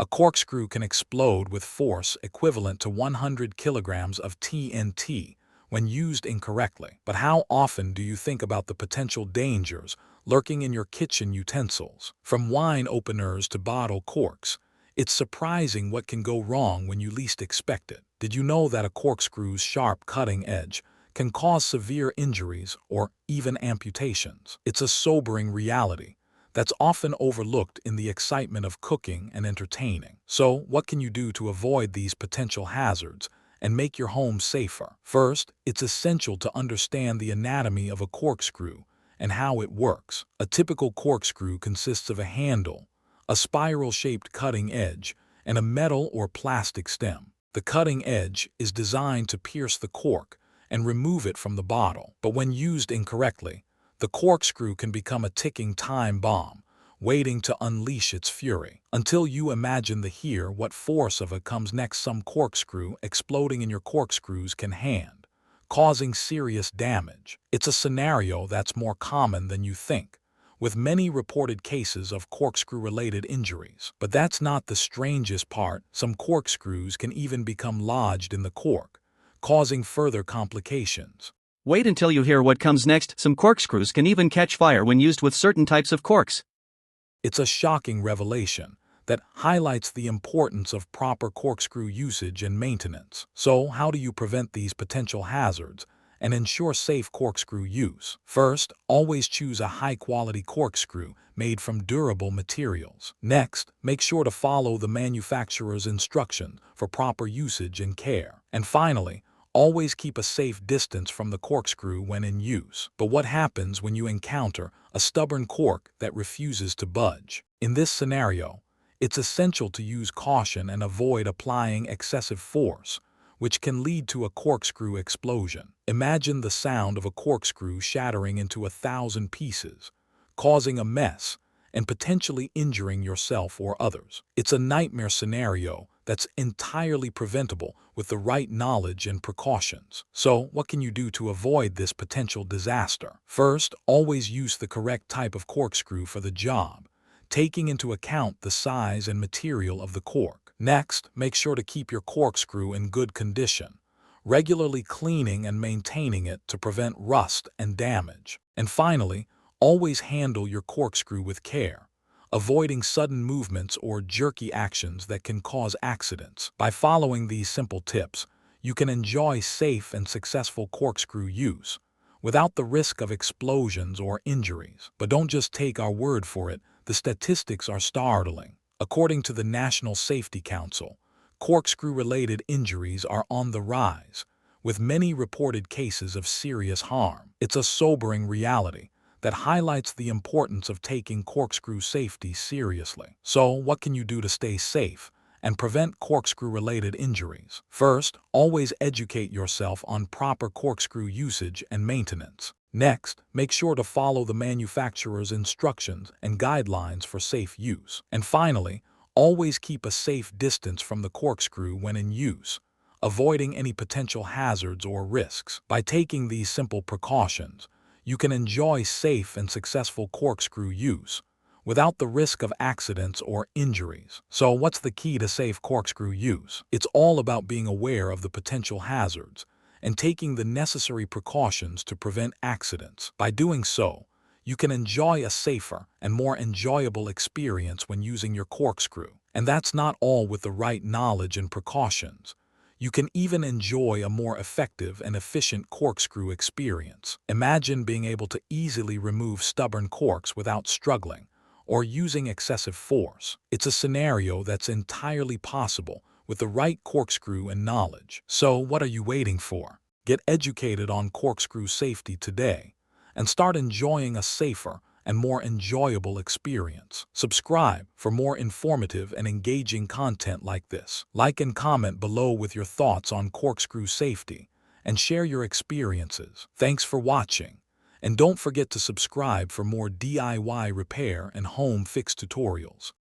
A corkscrew can explode with force equivalent to 100 kilograms of TNT when used incorrectly. But how often do you think about the potential dangers lurking in your kitchen utensils? From wine openers to bottle corks, it's surprising what can go wrong when you least expect it. Did you know that a corkscrew's sharp cutting edge can cause severe injuries or even amputations? It's a sobering reality that's often overlooked in the excitement of cooking and entertaining. So, what can you do to avoid these potential hazards and make your home safer? First, it's essential to understand the anatomy of a corkscrew and how it works. A typical corkscrew consists of a handle, a spiral-shaped cutting edge, and a metal or plastic stem. The cutting edge is designed to pierce the cork and remove it from the bottle. But when used incorrectly, the corkscrew can become a ticking time bomb, waiting to unleash its fury. Until you imagine what force of it comes next, some corkscrew exploding in your corkscrews can causing serious damage. It's a scenario that's more common than you think, with many reported cases of corkscrew-related injuries. But that's not the strangest part. Some corkscrews can even become lodged in the cork, causing further complications. Wait until you hear what comes next. Some corkscrews can even catch fire when used with certain types of corks. It's a shocking revelation that highlights the importance of proper corkscrew usage and maintenance. So, how do you prevent these potential hazards and ensure safe corkscrew use? First, always choose a high-quality corkscrew made from durable materials. Next, make sure to follow the manufacturer's instructions for proper usage and care. And finally, always keep a safe distance from the corkscrew when in use. But what happens when you encounter a stubborn cork that refuses to budge? In this scenario, it's essential to use caution and avoid applying excessive force, which can lead to a corkscrew explosion. Imagine the sound of a corkscrew shattering into 1,000 pieces, causing a mess and potentially injuring yourself or others. It's a nightmare scenario that's entirely preventable with the right knowledge and precautions. So, what can you do to avoid this potential disaster? First, always use the correct type of corkscrew for the job, taking into account the size and material of the cork. Next, make sure to keep your corkscrew in good condition, regularly cleaning and maintaining it to prevent rust and damage. And finally, always handle your corkscrew with care, avoiding sudden movements or jerky actions that can cause accidents. By following these simple tips, you can enjoy safe and successful corkscrew use without the risk of explosions or injuries. But don't just take our word for it. The statistics are startling. According to the National Safety Council, corkscrew-related injuries are on the rise, with many reported cases of serious harm. It's a sobering reality that highlights the importance of taking corkscrew safety seriously. So, what can you do to stay safe and prevent corkscrew-related injuries? First, always educate yourself on proper corkscrew usage and maintenance. Next, make sure to follow the manufacturer's instructions and guidelines for safe use. And finally, always keep a safe distance from the corkscrew when in use, avoiding any potential hazards or risks. By taking these simple precautions, you can enjoy safe and successful corkscrew use without the risk of accidents or injuries. So, what's the key to safe corkscrew use? It's all about being aware of the potential hazards and taking the necessary precautions to prevent accidents. By doing so, you can enjoy a safer and more enjoyable experience when using your corkscrew. And that's not all. With the right knowledge and precautions, you can even enjoy a more effective and efficient corkscrew experience. Imagine being able to easily remove stubborn corks without struggling or using excessive force. It's a scenario that's entirely possible with the right corkscrew and knowledge. So, what are you waiting for? Get educated on corkscrew safety today and start enjoying a safer and more enjoyable experience. Subscribe for more informative and engaging content like this. Like and comment below with your thoughts on corkscrew safety and share your experiences. Thanks for watching, and don't forget to subscribe for more DIY repair and home fix tutorials.